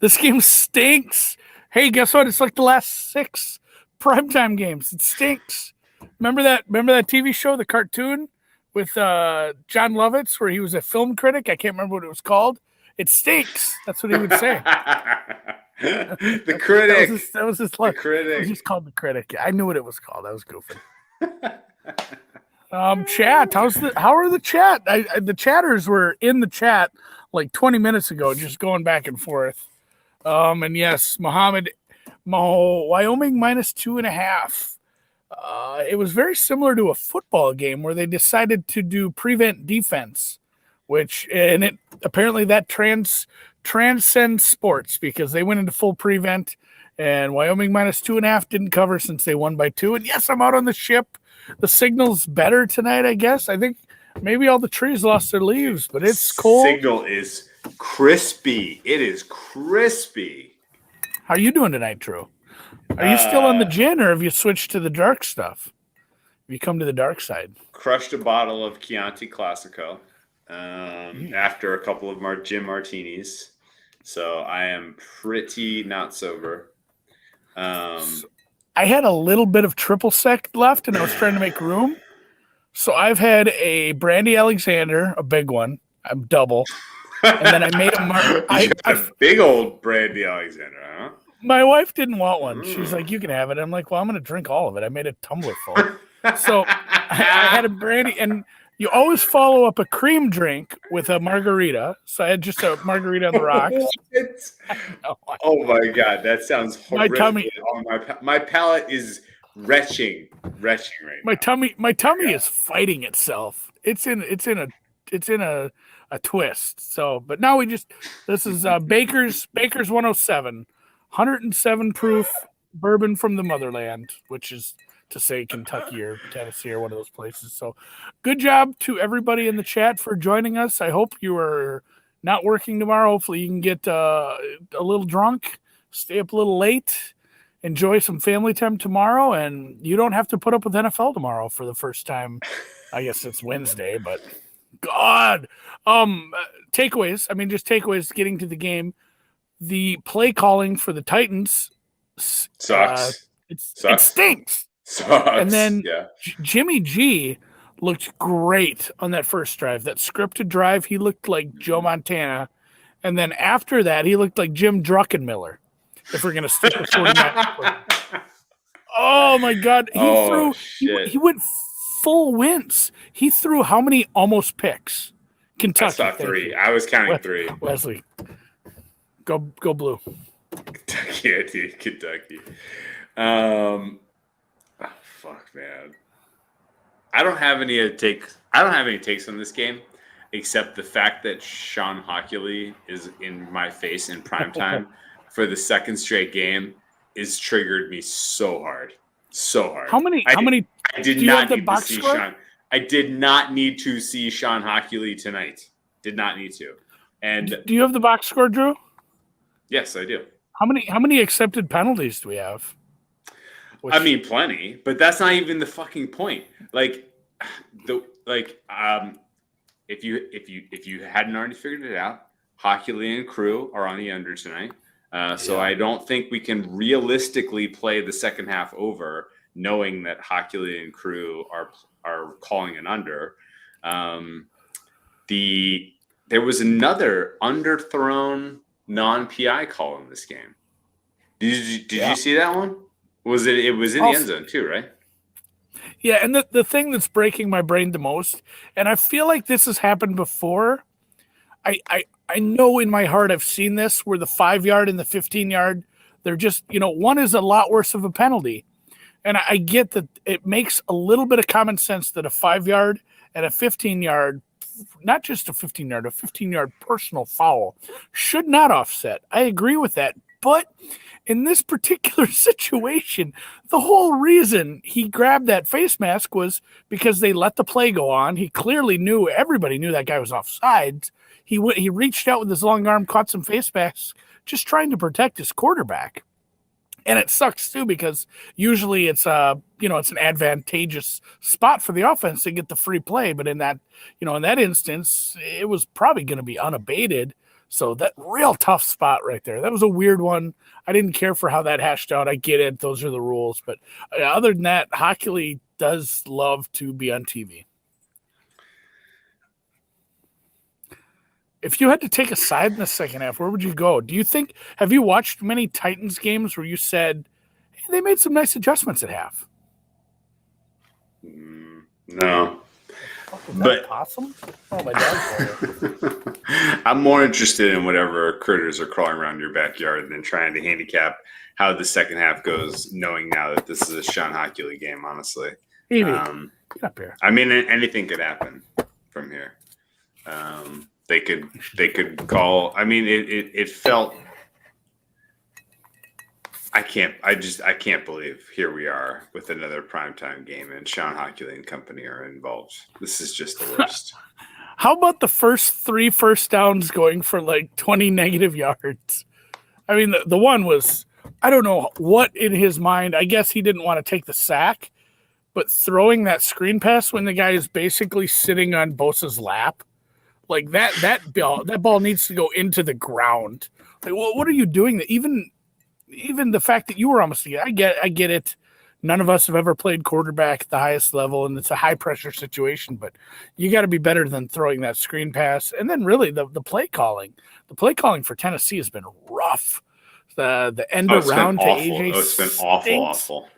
This game stinks. Hey, guess what? It's like the last 6 primetime games. It stinks. Remember that TV show, the cartoon with John Lovitz, where he was a film critic? I can't remember what it was called. It stinks. That's what he would say. The critic. That was his The critic. It was just called The Critic. I knew what it was called. I was goofing. Chat. How are the chat? The chatters were in the chat like 20 minutes ago, just going back and forth. And yes, Wyoming -2.5. It was very similar to a football game where they decided to do prevent defense, apparently that transcends sports because they went into full prevent, and Wyoming -2.5 didn't cover since they won by 2. And yes, I'm out on the ship. The signal's better tonight, I guess. I think maybe all the trees lost their leaves, but it's cold. Signal is crispy. It is crispy. How are you doing tonight, Drew? Are you still on the gin, or have you switched to the dark stuff? Have you come to the dark side? Crushed a bottle of Chianti Classico after a couple of gin martinis. So I am pretty not sober. I had a little bit of triple sec left, and I was trying to make room. So I've had a Brandy Alexander, a big one. I'm double. And then I made a big old Brandy Alexander, huh? My wife didn't want one. She's like, you can have it. I'm like, well, I'm going to drink all of it. I made a tumbler full. So I had a Brandy, and you always follow up a cream drink with a margarita. So I had just a margarita on the rocks. Oh my God, that sounds horrific. My tummy. My palate is retching right now. My tummy is fighting itself. It's in a twist. So, but now this is Baker's 107, 107 proof bourbon from the motherland, which is to say Kentucky or Tennessee or one of those places. So good job to everybody in the chat for joining us. I hope you are not working tomorrow. Hopefully you can get a little drunk, stay up a little late, enjoy some family time tomorrow, and you don't have to put up with NFL tomorrow for the first time. I guess it's Wednesday, but God. Takeaways. I mean, just takeaways getting to the game. The play calling for the Titans sucks. It stinks. Sucks. And then Jimmy G looked great on that first drive. That scripted drive, he looked like Joe Montana. And then after that, he looked like Jim Druckenmiller. If we're gonna stick with 49. Oh my God. He went full wince. He threw how many almost picks? Kentucky. I saw 3. I was counting 3. Wesley, go blue. Kentucky. Oh, fuck, man. I don't have any takes on this game, except the fact that Sean Hockley is in my face in primetime for the second straight game is triggered me so hard. How many? I did not need to see Sean. I did not need to see Sean Hockley tonight. Did not need to. And do you have the box score, Drew? Yes, I do. How many accepted penalties do we have? I mean, plenty, but that's not even the fucking point. If you hadn't already figured it out, Hockley and crew are on the under tonight. So I don't think we can realistically play the second half over, knowing that Hockley and crew are calling an under. There was another underthrown non-PI call in this game. Did you see that one? It was in the end zone too, right? Yeah, and the thing that's breaking my brain the most, and I feel like this has happened before. I know in my heart I've seen this where the 5-yard and the 15-yard, they're just, one is a lot worse of a penalty. And I get that it makes a little bit of common sense that a 5-yard and a 15-yard, not just a 15-yard, a 15-yard personal foul should not offset. I agree with that. But in this particular situation, the whole reason he grabbed that face mask was because they let the play go on. He clearly knew, everybody knew that guy was offside. He reached out with his long arm, caught some face masks, just trying to protect his quarterback. And it sucks too because usually it's it's an advantageous spot for the offense to get the free play, but in that instance, it was probably going to be unabated. So that real tough spot right there. That was a weird one. I didn't care for how that hashed out. I get it. Those are the rules. But other than that, Hockey League does love to be on TV. If you had to take a side in the second half, where would you go? Have you watched many Titans games where you said, hey, they made some nice adjustments at half? No. Is that possum? Oh, my dog's I'm more interested in whatever critters are crawling around your backyard than trying to handicap how the second half goes, knowing now that this is a Sean Hockey League game, honestly. Evie, get up here. I mean, anything could happen from here. They could call. I mean, it felt. I can't believe here we are with another primetime game and Sean Hockey and company are involved. This is just the worst. How about the first 3 first downs going for like 20 negative yards? I mean, the one was, I don't know what in his mind. I guess he didn't want to take the sack, but throwing that screen pass when the guy is basically sitting on Bosa's lap, like that ball needs to go into the ground. Like, what are you doing? Even the fact that you were almost, I get it. None of us have ever played quarterback at the highest level, and it's a high pressure situation, but you got to be better than throwing that screen pass. And then really the play calling for Tennessee has been rough. The end around to AJ. It's been awful.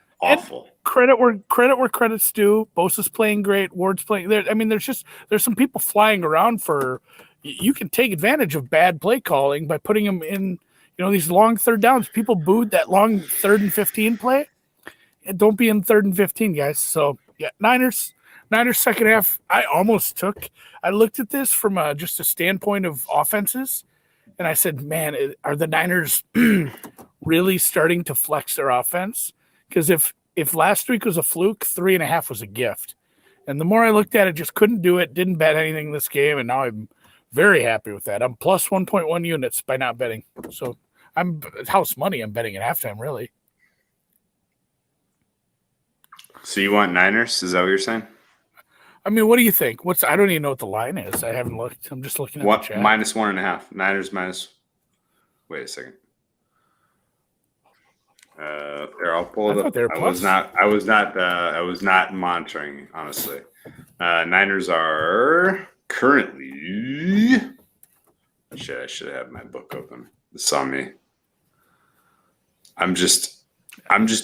Credit where credit's due. Bosa's playing great. Ward's playing there. I mean, there's some people flying around for. You can take advantage of bad play calling by putting them in. These long third downs. People booed that long 3rd and 15 play. Don't be in 3rd and 15, guys. So yeah, Niners second half. I looked at this from just a standpoint of offenses, and I said, man, are the Niners really starting to flex their offense? Because if last week was a fluke, 3.5 was a gift. And the more I looked at it, just couldn't do it, didn't bet anything this game, and now I'm very happy with that. I'm plus 1.1 units by not betting. So I'm house money I'm betting at halftime, really. So you want Niners? Is that what you're saying? I mean, what do you think? I don't even know what the line is. I haven't looked. I'm just looking at the chat. Minus 1.5. Niners minus. Wait a second. There, I'll pull it up. I was not monitoring, honestly. Niners are currently. I should have my book open. This on me. I'm just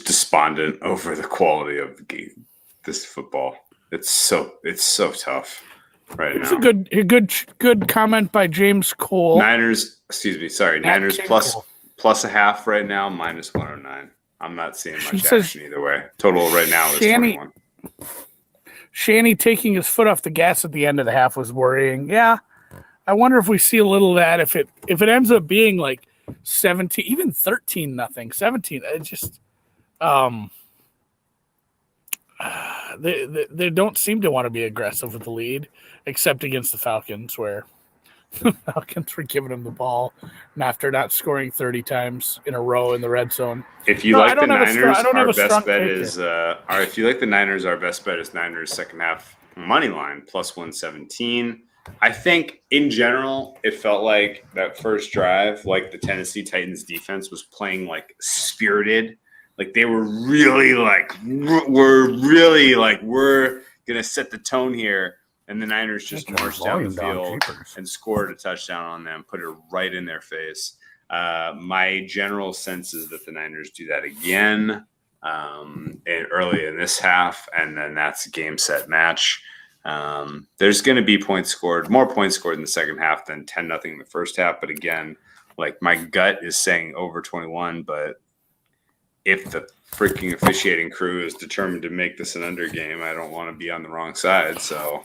despondent over the quality of the game. This football. It's so tough right now. It's a good comment by James Cole. Niners plus a half right now, minus 109. I'm not seeing much action either way. Total right now is 21. Shanny taking his foot off the gas at the end of the half was worrying. Yeah, I wonder if we see a little of that. If it ends up being like 17, even 13-0, 17. It just they don't seem to want to be aggressive with the lead, except against the Falcons, where the Falcons were giving them the ball after not scoring 30 times in a row in the red zone. If you like the Niners, our best bet is if you like the Niners, our best bet is Niners second half money line plus 117. I think in general, it felt like that first drive, like the Tennessee Titans defense was playing like spirited. Like they were really we're going to set the tone here. And the Niners just marched down the field and scored a touchdown on them, put it right in their face. My general sense is that the Niners do that again early in this half, and then that's a game set match. There's going to be more points scored in the second half than 10-0 in the first half. But again, like my gut is saying over 21, but if the freaking officiating crew is determined to make this an under game, I don't want to be on the wrong side. So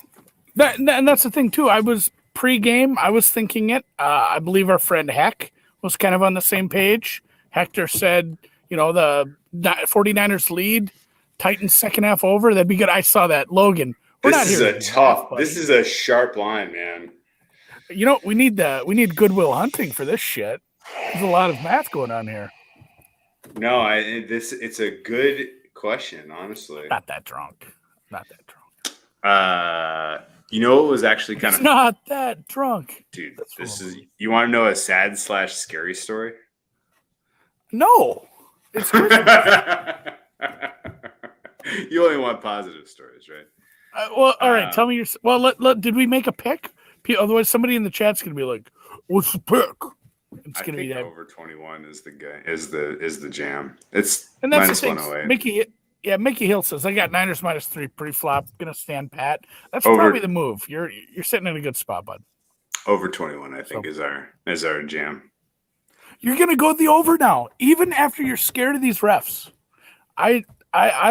and that's the thing too. I was pre-game. I was thinking it. I believe our friend Heck was kind of on the same page. Hector said, the 49ers lead, Titans second half over. That'd be good. I saw that. Logan. This is a sharp line, man. We need Goodwill Hunting for this shit. There's a lot of math going on here. No, it's a good question, honestly. Not that drunk. You know what was actually kind He's of not that drunk. dude. That's This from a is movie. you want to know a sad / scary story? No, it's Christmas. You only want positive stories, right? Well, all right. Tell Um, me your. Well, did we make a pick? Otherwise, somebody in the chat's gonna be like, "What's the pick?" It's I gonna be think that. over 21 is the guy is the jam. It's And that's the minus thing. 108. Mickey Hill says I got Niners -3 pre-flop. Gonna stand pat. That's probably Over the move. You're sitting in a good spot, bud. over 21, I think, So- is our jam. You're gonna go the over now, even after you're scared of these refs. I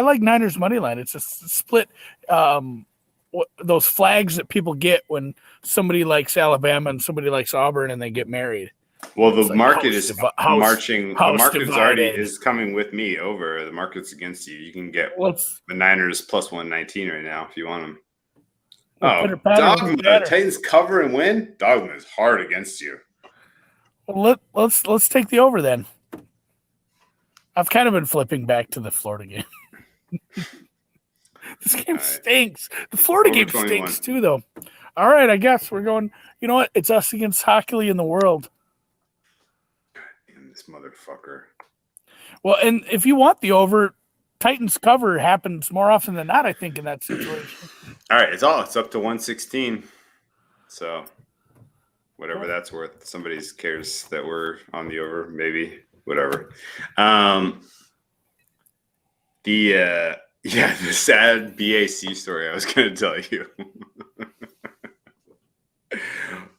like Niners money line. It's a split. Those flags that people get when somebody likes Alabama and somebody likes Auburn and they get married. Well, the It's like market house is house- marching. The house market's already divided. is coming with me over. The market's against you. You can get Let's the Niners plus 119 right now if you want them. Well, Oh, pitter patter, Dogma. pitter patter. Titans cover and win. Dogma is hard against you. let's take the over then. I've kind of been flipping back to the Florida game. This game All right. stinks. The Florida Over game 21. stinks too, though. All right, I guess we're going. You know what? It's us against Hockley in the world. Damn, this motherfucker. Well, and if you want the over, Titans cover happens more often than not, I think, in that situation. All right, it's up to 116. So whatever that's worth. Somebody cares that we're on the over, maybe. Whatever. The sad BAC story I was gonna tell you.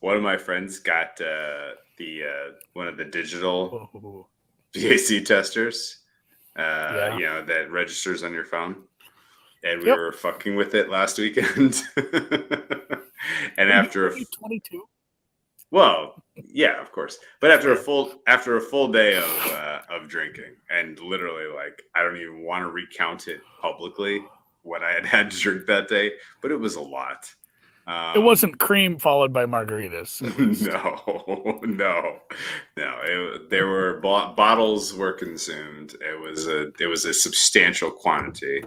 One of my friends got one of the digital Oh, BAC testers, Yeah. you know, that registers on your phone. And we Yep. were fucking with it last weekend. And after 22. well, yeah, of course. But after a full day of drinking, and literally, like, I don't even want to recount it publicly what I had to drink that day, but it was a lot. It wasn't cream followed by margaritas. No. There were bottles were consumed. It was a substantial quantity,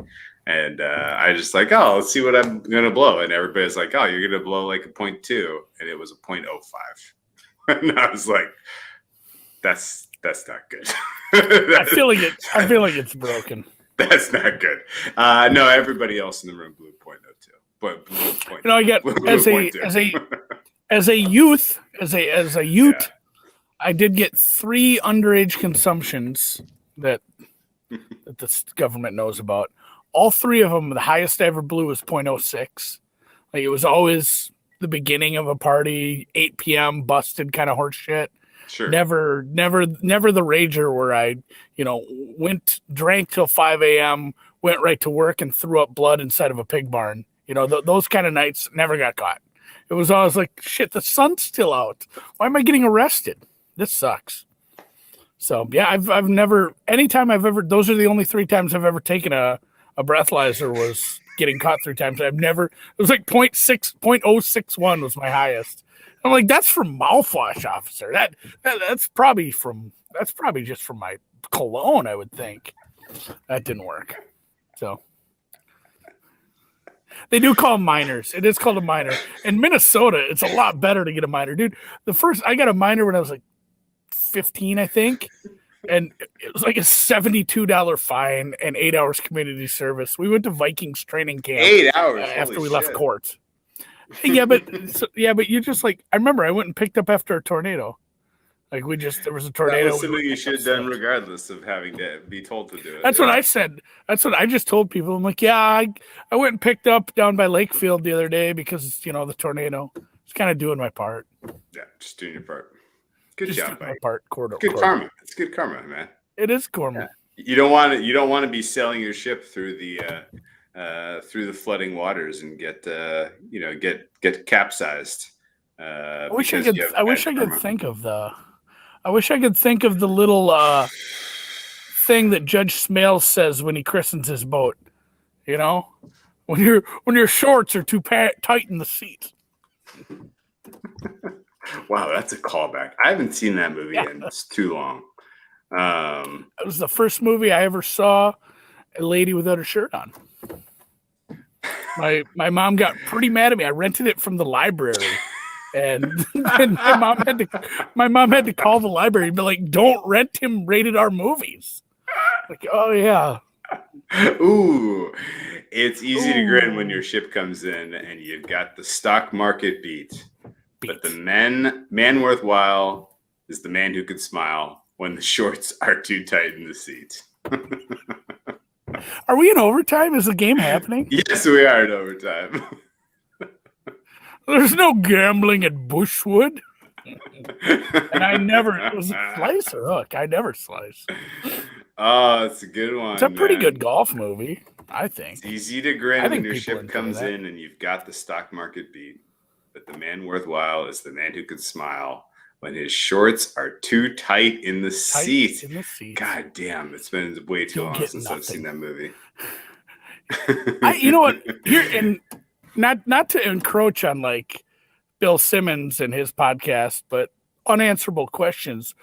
and I just like, oh, let's see what I'm gonna blow, and everybody's like, oh, you're gonna blow like a 0.2, and it was a 0.05, and I was like, that's not good. I feel like it's broken. That's not good. No, everybody else in the room blew 0.02. But You know, I get as a youth, Yeah. I did get 3 underage consumptions that the government knows about. All 3 of them, the highest I ever blew was 0.06. Like, it was always the beginning of a party, 8 p.m. busted kind of horse shit. Sure. Never the rager where I, drank till 5 a.m., went right to work and threw up blood inside of a pig barn. Those kind of nights never got caught. It was always like, shit, the sun's still out. Why am I getting arrested? This sucks. So yeah, I've never, anytime I've ever, those are the only 3 times I've ever taken a breathalyzer was getting caught 3 times. It was like 0.061 was my highest. I'm like, that's from mouthwash, officer. That's probably just from my cologne, I would think. That didn't work. So they do call them minors. It is called a minor. In Minnesota, it's a lot better to get a minor, dude. I got a minor when I was like 15, I think, and it was like a $72 fine and 8 hours community service. We went to Vikings training camp 8 hours after holy we left shit. court. Yeah, but you just like, I remember I went and picked up after a tornado. Like there was a tornado. That was something we you picked up should have done stuff. regardless of having to be told to do it. That's what I said. That's what I just told people. I'm like, yeah, I went and picked up down by Lakefield the other day because, the tornado. Just kind of doing my part. Yeah, just doing your part. Good Just job, doing my buddy. part. Good karma. It's good karma, man. It is karma. You don't want to be sailing your ship through the flooding waters and get capsized. I wish I could think of the little thing that Judge Smales says when he christens his boat. When your shorts are too tight in the seat. Wow, that's a callback. I haven't seen that movie in too long. It was the first movie I ever saw a lady without her shirt on. My mom got pretty mad at me. I rented it from the library, and, and my mom had to call the library and be like, "Don't rent him rated R movies." Like, oh yeah. Ooh, it's easy to grin when Ooh. your ship comes in and you've got the stock market beat. But the Beats. man worthwhile is the man who could smile when the shorts are too tight in the seat. Are we in overtime? Is the game happening? Yes, we are in overtime. There's no gambling at Bushwood. And I never, was it slice or hook? I never slice. Oh, it's a good one. It's a pretty man. good golf movie, I think. It's easy to grin I when think your people ship enjoy comes that. in and you've got the stock market beat. But the man worthwhile is the man who could smile when his shorts are too tight in the Tight seat. in the seat. God damn, it's been way too You'll long get since I've seen that movie. You know what? Here, and not to encroach on like Bill Simmons and his podcast, but unanswerable questions.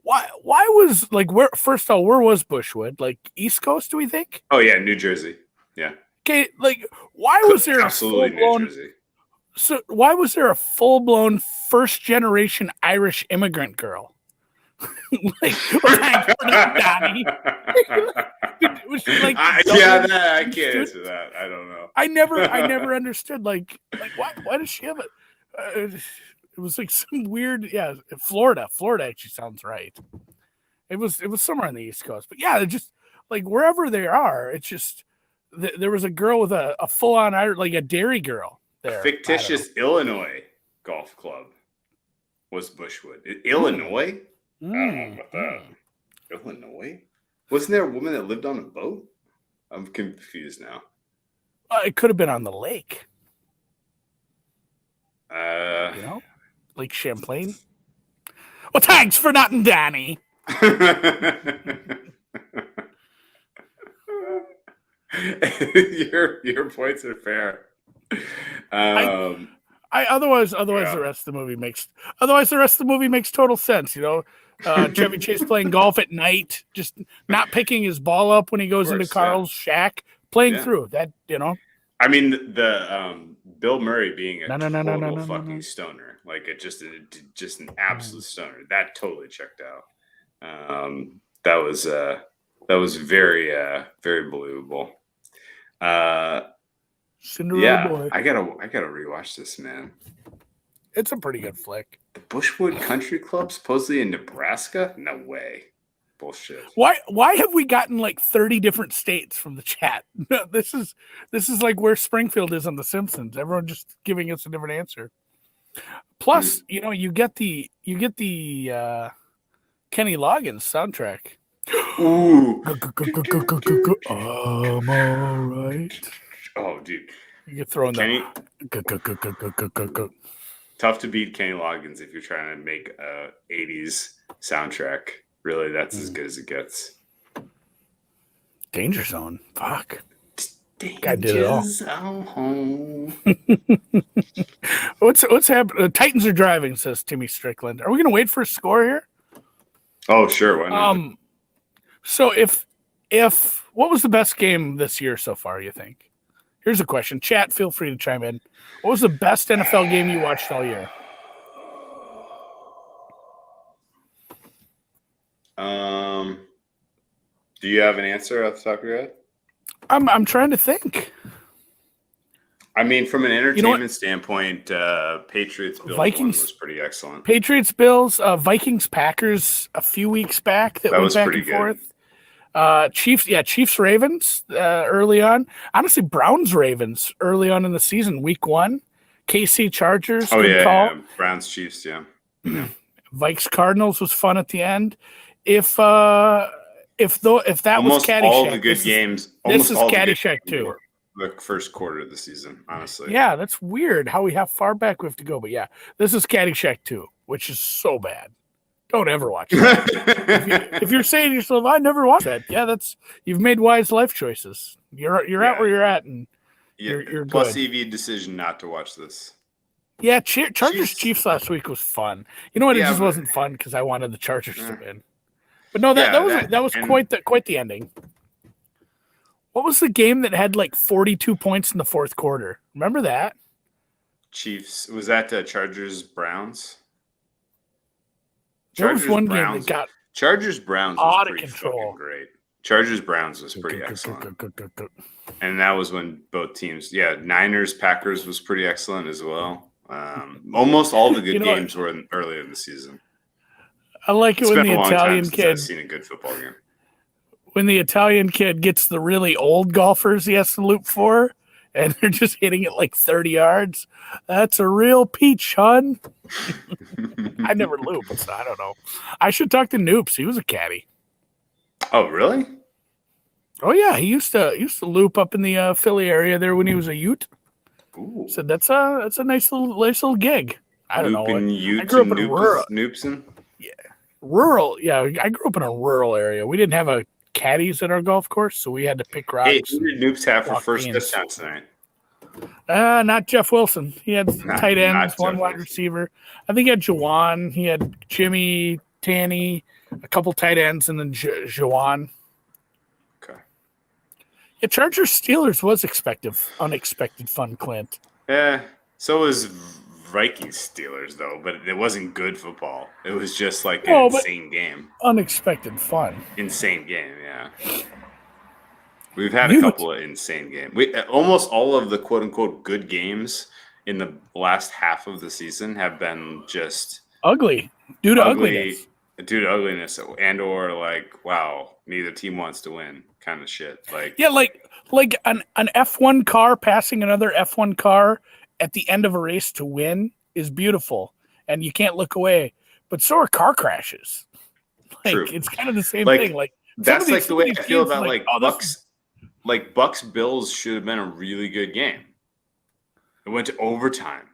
Why was like where first of all, where was Bushwood? Like East Coast, do we think? Oh yeah, New Jersey. Yeah. Okay, like why was there absolutely New Jersey? So why was there a full-blown first-generation Irish immigrant girl? Like, thanks for that, Donnie. Was she like I can't answer that. I don't know. I never understood. Like why does she have it? It was like some weird, yeah. Florida actually sounds right. It was somewhere on the East Coast, but yeah, just like wherever they are, it's just there was a girl with a full-on like a dairy girl there. Fictitious Illinois golf club was Bushwood. Illinois? I don't know about that. Illinois? Wasn't there a woman that lived on a boat? I'm confused now. It could have been on the lake. You know, Lake Champlain. Well, thanks for nothing, Danny. Your points are fair. Otherwise the rest of the movie makes total sense. You know, Chevy Chase playing golf at night, just not picking his ball up when he goes into Carl's shack, playing through that. You know, I mean the Bill Murray being a total fucking no. stoner, like just an absolute stoner. That totally checked out. That was very very believable. Cinderella Boy. I gotta rewatch this, man. It's a pretty good flick. The Bushwood Country Club, supposedly in Nebraska? No way. Bullshit. Why have we gotten like 30 different states from the chat? This is like where Springfield is on The Simpsons. Everyone just giving us a different answer. Plus, you know, you get the Kenny Loggins soundtrack. Ooh. I'm all right. Oh, dude. You throw in Kenny. the Tough to beat Kenny Loggins if you're trying to make a 80s soundtrack. Really, that's as good as it gets. Danger Zone. Fuck. I did it all. Zone. What's happening? Titans are driving, says Timmy Strickland. Are we going to wait for a score here? Oh, sure. Why not? So if what was the best game this year so far, you think? Here's a question. Chat, feel free to chime in. What was the best NFL game you watched all year? Do you have an answer off the top of your head? I'm trying to think. I mean, from an entertainment standpoint, Patriots Bills Vikings was pretty excellent. Patriots Bills, Vikings Packers a few weeks back that went was back pretty and good. forth. Chiefs Ravens early on. Honestly, Browns Ravens early on in the season, week 1. KC Chargers. Oh good call. yeah. Browns Chiefs. Yeah. Vikes Cardinals was fun at the end. If that almost was Caddyshack, all the good games. This is all the good Caddyshack games too. were the first quarter of the season, honestly. Yeah, that's weird how far back we have to go. But yeah, this is Caddyshack 2, which is so bad. Don't ever watch that. if you're saying to yourself, I never watched that, yeah, you've made wise life choices. You're at where you're at, and you're plus good. EV decision not to watch this. Yeah, Chargers Chiefs last week was fun. You know what? It just wasn't fun because I wanted the Chargers to win. But no, that was quite the ending. What was the game that had like 42 points in the fourth quarter? Remember that? Chiefs. Was that Chargers Browns? There was one game that got Chargers Browns was out of pretty control. fucking great. Chargers Browns was pretty excellent. And that was when both teams, Niners Packers was pretty excellent as well. Almost all the good games were earlier in the season. I like it when the Italian kid. I've seen a good football game. When the Italian kid gets the really old golfers he has to loop for, and they're just hitting it like 30 yards. That's a real peach, hon. I never loop, so I don't know. I should talk to Noops. He was a caddy. Oh, really? Oh yeah, he used to loop up in the Philly area there when he was a Ute. Ooh. So that's a nice little gig. I don't know. I grew up in rural. Noopson? Yeah, rural. Yeah, I grew up in a rural area. We didn't have a caddies at our golf course, so we had to pick rocks. Hey, who did Noops have for first touchdown tonight? Not Jeff Wilson. He had tight ends, one wide receiver. I think he had Jawan. He had Jimmy, Tanny, a couple tight ends, and then Jawan. Okay. Yeah, Chargers Steelers was unexpected fun, Clint. Yeah, so was Vikings Steelers though, but it wasn't good football. It was just like an insane game. Unexpected fun. Insane game, yeah. We've had a couple of insane games. Almost all of the quote unquote good games in the last half of the season have been just ugly due to ugliness. Due to ugliness, and or like, wow, neither team wants to win kind of shit. Like an F1 car passing another F1 car at the end of a race to win is beautiful, and you can't look away. But so are car crashes. Like True. It's kind of the same thing. Like that's like the way I feel about like Bucks. Like Bucks Bills should have been a really good game. It went to overtime.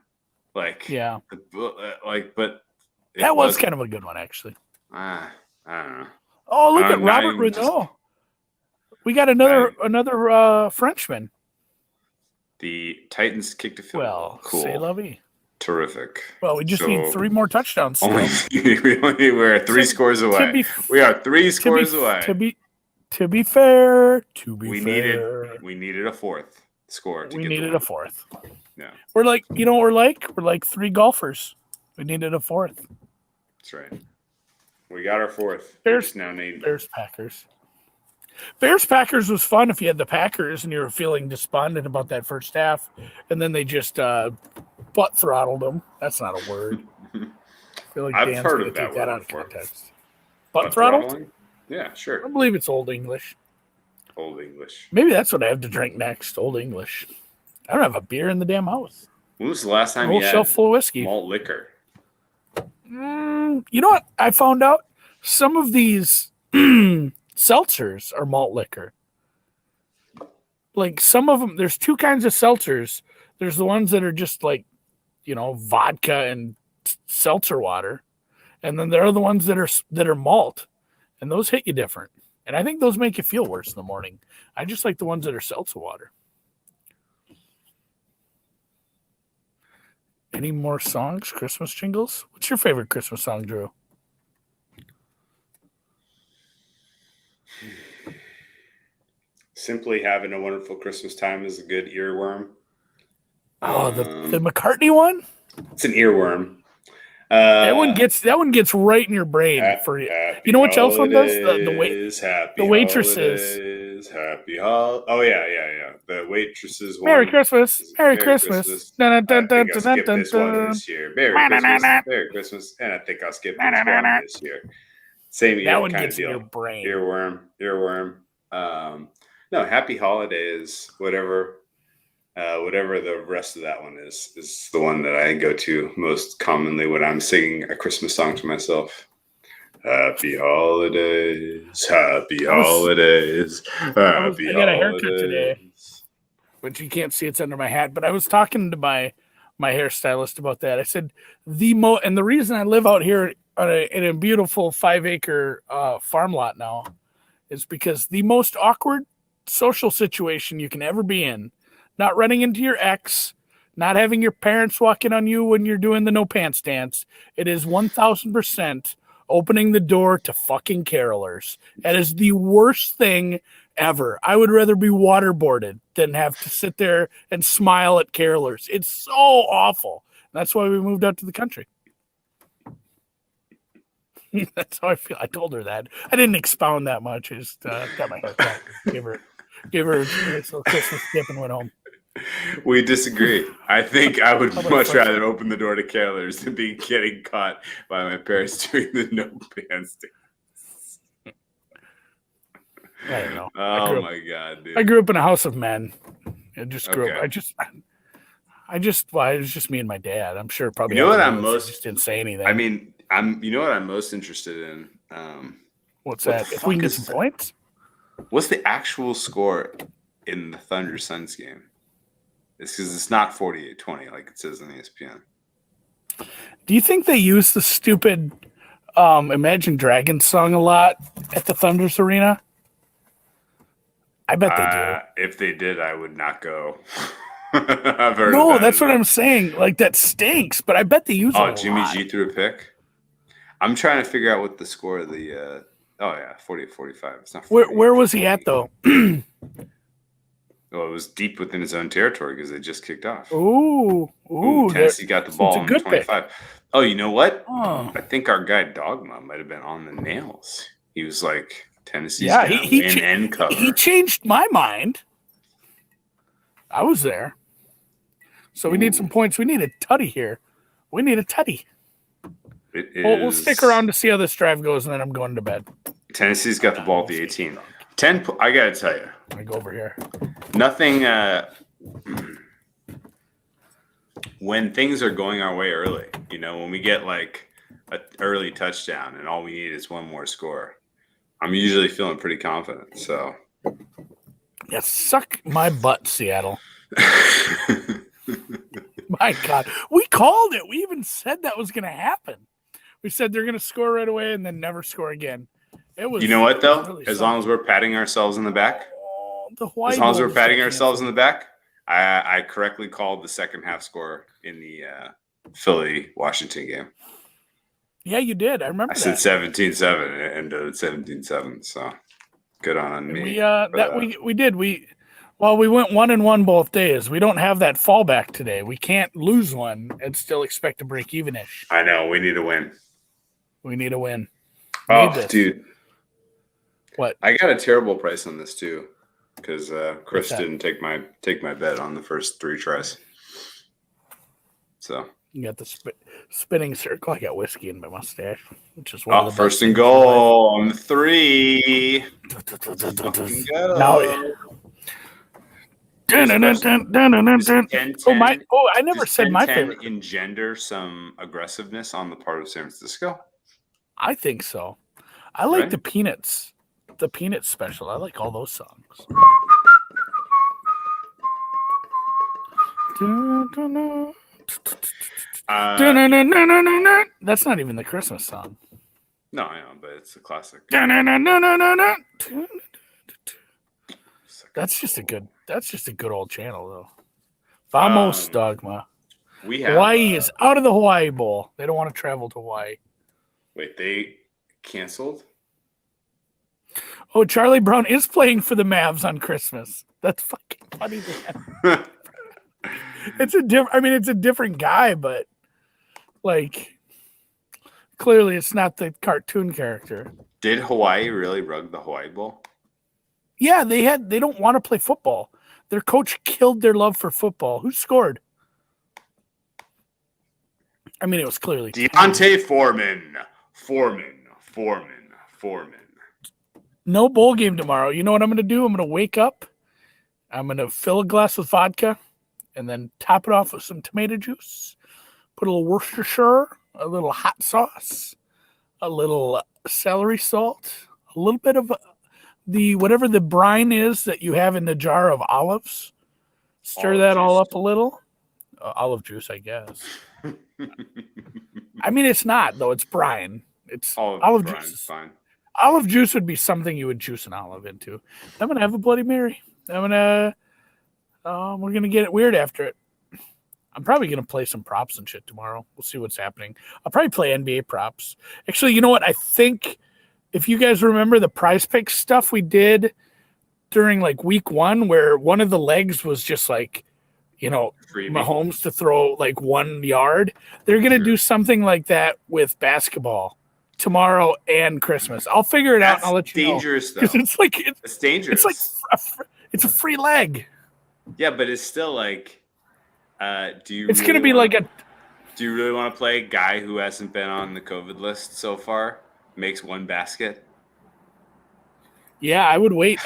Like yeah, but that was kind of a good one actually. I don't know. Oh, look at Robert Renault. We got another Frenchman. The Titans kicked a field goal. Cool. C'est la vie. Terrific. Well, we just need 3 more touchdowns. We're 3 scores away. We are 3 scores away. To be fair, we needed a fourth score. We needed a fourth. Yeah. We're like, you know what we're like? We're like 3 golfers. We needed a fourth. That's right. We got our fourth. Bears Packers. Bears Packers was fun if you had the Packers and you were feeling despondent about that first half, and then they just butt throttled them. That's not a word. I feel like I've Dan's heard gonna of that take that word out of before. context. Butt throttled? Throttling? Yeah, sure. I believe it's Old English. Old English. Maybe that's what I have to drink next. Old English. I don't have a beer in the damn house. When was the last time you had shelf full of whiskey? Malt liquor? You know what? I found out some of these seltzers are malt liquor. Like some of them, there's 2 kinds of seltzers. There's the ones that are just like, vodka and seltzer water, and then there are the ones that are malt, and those hit you different. And I think those make you feel worse in the morning. I just like the ones that are seltzer water. Any more songs, Christmas jingles? What's your favorite Christmas song, Drew? Simply Having a Wonderful Christmas Time is a good earworm. Oh, the McCartney one? It's an earworm. That one gets right in your brain for you. You know what else one does? The waitresses. Happy holidays. Oh yeah. The waitresses one. Merry Christmas. Merry Christmas. Dun, dun, dun, dun, dun, dun, dun. This year. Merry Christmas. Merry Christmas. And I think I'll skip this one this year. Same that one kind gets of deal. In your brain. Earworm. No, Happy Holidays. Whatever the rest of that one is the one that I go to most commonly when I'm singing a Christmas song to myself. Happy holidays, happy holidays, happy holidays. I got a haircut today, which you can't see, it's under my hat. But I was talking to my hairstylist about that. I said and the reason I live out here in a beautiful 5-acre farm lot now is because the most awkward social situation you can ever be in. Not running into your ex, not having your parents walk in on you when you're doing the no pants dance. It is 1,000% opening the door to fucking carolers. That is the worst thing ever. I would rather be waterboarded than have to sit there and smile at carolers. It's so awful. That's why we moved out to the country. That's how I feel. I told her that. I didn't expound that much. I just got my hair cut. Gave her a nice little Christmas gift and went home. We disagree. I think I would How about much first? rather open the door to carolers than be getting caught by my parents doing the no pants dance. I don't know. Oh my god, dude! I grew up in a house of men. I just grew up. Okay. Well, it was just me and my dad. I'm sure probably. You know what everyone I'm else most- just didn't say anything. I mean, you know what I'm most interested in? What's what that? the If we can fuck get is some that? points. What's the actual score in the Thunder Suns game? It's because it's not 48-20 like it says on ESPN. Do you think they use the stupid Imagine Dragons song a lot at the Thunder's Arena? I bet they If they did, I would not go. I've do. heard. No, of that's that. what I'm saying. Like that stinks, but I bet they use it Oh, a Jimmy lot. G threw a pick. I'm trying to figure out what the score of the. 48-45. It's not. Where was he at though? Well, it was deep within his own territory because they just kicked off. Ooh, Tennessee got the it's ball a on good pick. 25. Oh, you know what? Oh. I think our guy Dogma might have been on the nails. He was like, Tennessee's Yeah, gonna win and cover. he changed my mind. I was there. So we need some points. We need a tutty here. We need a tutty. It We'll is- stick around to see how this drive goes, and then I'm going to bed. Tennessee's got the ball at the 18. 10. I gotta tell you, I go over here. nothing. When things are going our way early, when we get like an early touchdown and all we need is one more score, I'm usually feeling pretty confident. So, Yeah, suck my butt, Seattle. My God, we called it. We even said that was going to happen. We said they're going to score right away and then never score again. It was. you know what though? really As long as we're patting ourselves in the back, the Hawaii as long as Bowl we're was patting getting ourselves in canceled. the back, I correctly called the second half score in the Philly Washington game. Yeah, you did. I remember I said that. 17-7 and it ended at 17-7. So good on me. We did. We went 1-1 both days. We don't have that fallback today. We can't lose one and still expect to break even-ish. I know we need a win. We need a win. Oh, Need this. dude. What? I got a terrible price on this too, because Chris What's that? didn't take my bet on the first 3 tries. So, You got the spinning circle. I got whiskey in my mustache, which is one of the first best and things in life. goal on the 3. Fucking go. Now, I never Does said my 10-10 favorite. engender some aggressiveness on the part of San Francisco? I think so. I like Right? the Peanuts special. I like all those songs. That's not even the Christmas song. No, I know, but it's a classic. That's just a good old channel though. Vamos Dogma. We have Hawaii is out of the Hawaii Bowl. They don't want to travel to Hawaii. Wait, they canceled? Oh, Charlie Brown is playing for the Mavs on Christmas. That's fucking funny, man. It's a different guy, but like clearly it's not the cartoon character. Did Hawaii really rug the Hawaii Bowl? Yeah, they don't want to play football. Their coach killed their love for football. Who scored? I mean, it was clearly Deontay Foreman. No bowl game tomorrow. You know what I'm going to do? I'm going to wake up. I'm going to fill a glass with vodka and then top it off with some tomato juice. Put a little Worcestershire, a little hot sauce, a little celery salt, a little bit of the whatever the brine is that you have in the jar of olives. Stir Olive that all juice. up a little. Olive juice, I guess. I mean, it's not though. It's brine. It's olive Brian, juice. fine. Olive juice would be something you would juice an olive into. I'm gonna have a Bloody Mary. We're gonna get it weird after it. I'm probably gonna play some props and shit tomorrow. We'll see what's happening. I'll probably play NBA props. Actually, you know what? I think if you guys remember the Prize Picks stuff we did during like week 1 where one of the legs was just like, Freebie. Mahomes to throw like 1 yard. They're going to do something like that with basketball tomorrow and Christmas. I'll figure it out and I'll let you dangerous, know. though. Because it's like, It's dangerous. it's like, it's a free leg. Yeah, but it's still like, do you? It's really going to be want- like a, Do you really want to play a guy who hasn't been on the COVID list so far? Makes 1 basket. yeah, I would wait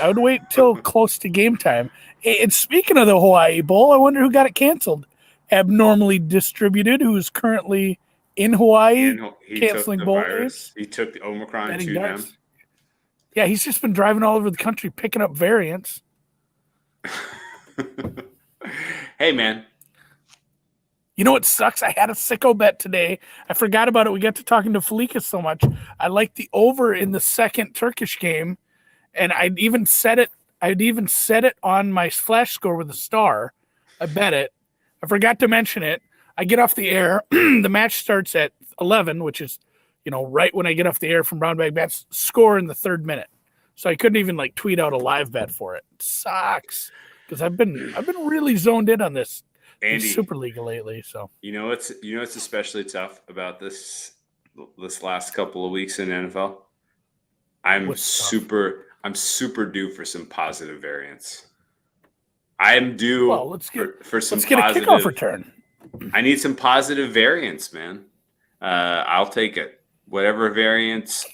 till close to game time. And speaking of the Hawaii Bowl, I wonder who got it canceled. Abnormally Distributed, who's currently in Hawaii. And he Canceling took the bowl virus. He took the Omicron Betting to them. darts. Yeah, he's just been driving all over the country picking up variants. Hey, man. You know what sucks? I had a sicko bet today. I forgot about it. We got to talking to Felikas so much. I liked the over in the second Turkish game, and I'd even set it on my flash score with a star. I bet it. I forgot to mention it. I get off the air. The match starts at 11, which is, right when I get off the air from Brown Bag Bets, score in the 3rd minute. So I couldn't even like tweet out a live bet for it. It sucks because I've been really zoned in on this Andy, Super League lately. So what's especially tough about this last couple of weeks in NFL? I'm What's super due for some positive variance. I'm due Well, let's get for some let's get positive, a kickoff return. I need some positive variance, man. I'll take it. Whatever variance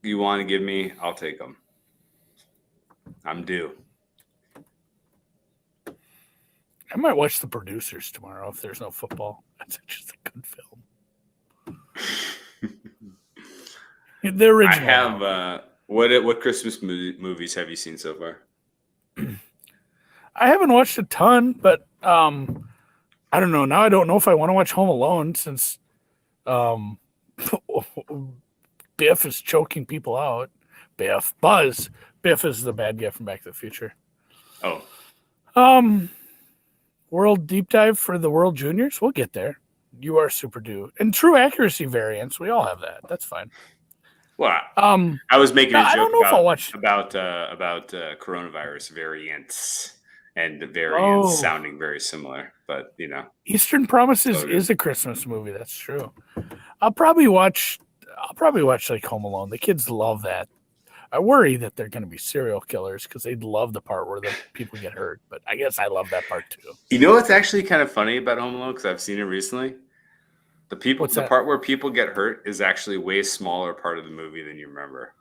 you want to give me, I'll take them. I'm due. I might watch The Producers tomorrow if there's no football. That's just a good film. The original. I have. What Christmas movies have you seen so far? I haven't watched a ton, but I don't know. Now I don't know if I want to watch Home Alone since Biff is choking people out. Buzz. Biff is the bad guy from Back to the Future. Oh. World deep dive for the World Juniors. We'll get there. You are super due. And true accuracy variance. We all have that. That's fine. Well, I was making a joke I don't know if I'll watch about coronavirus variants and the variants sounding very similar, but Eastern Promises is a Christmas movie. That's true. I'll probably watch like Home Alone. The kids love that. I worry that they're going to be serial killers because they'd love the part where the people get hurt. But I guess I love that part too. You know what's actually kind of funny about Home Alone because I've seen it recently. The part where people get hurt is actually way smaller part of the movie than you remember.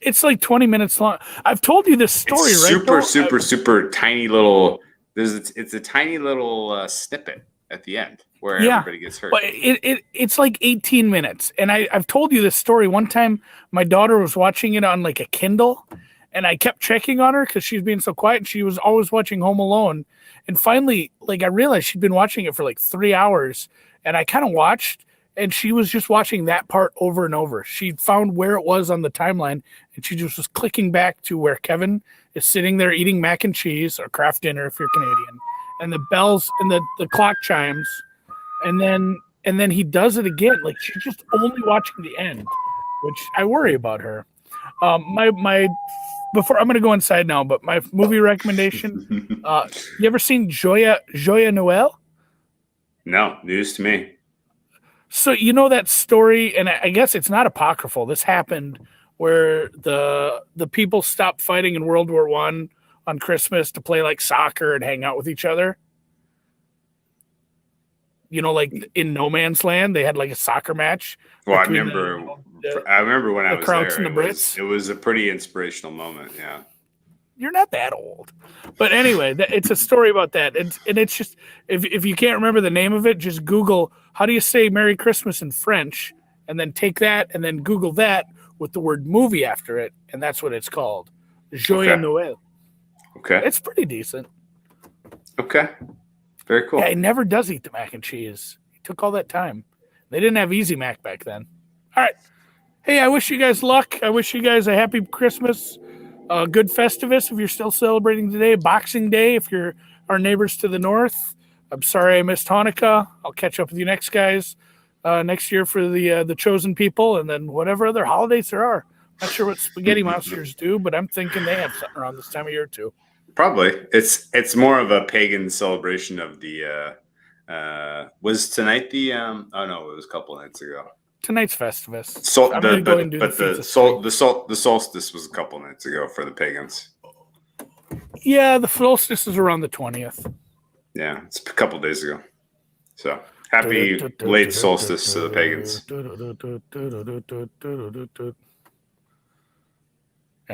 It's like 20 minutes long. I've told you this story, it's right? Super tiny little. It's a tiny little snippet at the end where everybody gets hurt. But it's like 18 minutes. And I've told you this story. One time my daughter was watching it on like a Kindle and I kept checking on her because she's being so quiet and she was always watching Home Alone. And finally, like I realized she'd been watching it for like 3 hours and I kind of watched and she was just watching that part over and over. She found where it was on the timeline and she just was clicking back to where Kevin is sitting there eating mac and cheese or Kraft dinner if you're Canadian. And the bells and the clock chimes. And then he does it again. Like she's just only watching the end, which I worry about her. Before I'm gonna go inside now, but my movie recommendation. You ever seen Joya Noel? No, news to me. So you know that story, and I guess it's not apocryphal. This happened where the people stopped fighting in World War I on Christmas to play like soccer and hang out with each other. Like in No Man's Land, they had like a soccer match. Well, I remember when I was Krauts there. And the Brits. It was a pretty inspirational moment. Yeah. You're not that old, but anyway, it's a story about that. And it's just if you can't remember the name of it, just Google how do you say Merry Christmas in French, and then take that and then Google that with the word movie after it, and that's what it's called, Joyeux Noël. Okay. It's pretty decent. Okay. Very cool. Yeah, he never does eat the mac and cheese. He took all that time. They didn't have Easy Mac back then. All right. Hey, I wish you guys luck. I wish you guys a happy Christmas, good Festivus if you're still celebrating today, Boxing Day if you're our neighbors to the north. I'm sorry I missed Hanukkah. I'll catch up with you next year for the chosen people, and then whatever other holidays there are. Not sure what spaghetti monsters do, but I'm thinking they have something around this time of year too. Probably. It's more of a pagan celebration of the was tonight the oh no, it was a couple nights ago. Tonight's Festivus. So I'm gonna go and do the solstice was a couple nights ago for the pagans. Yeah, the solstice is around the 20th. Yeah, it's a couple days ago. So happy late solstice to the pagans.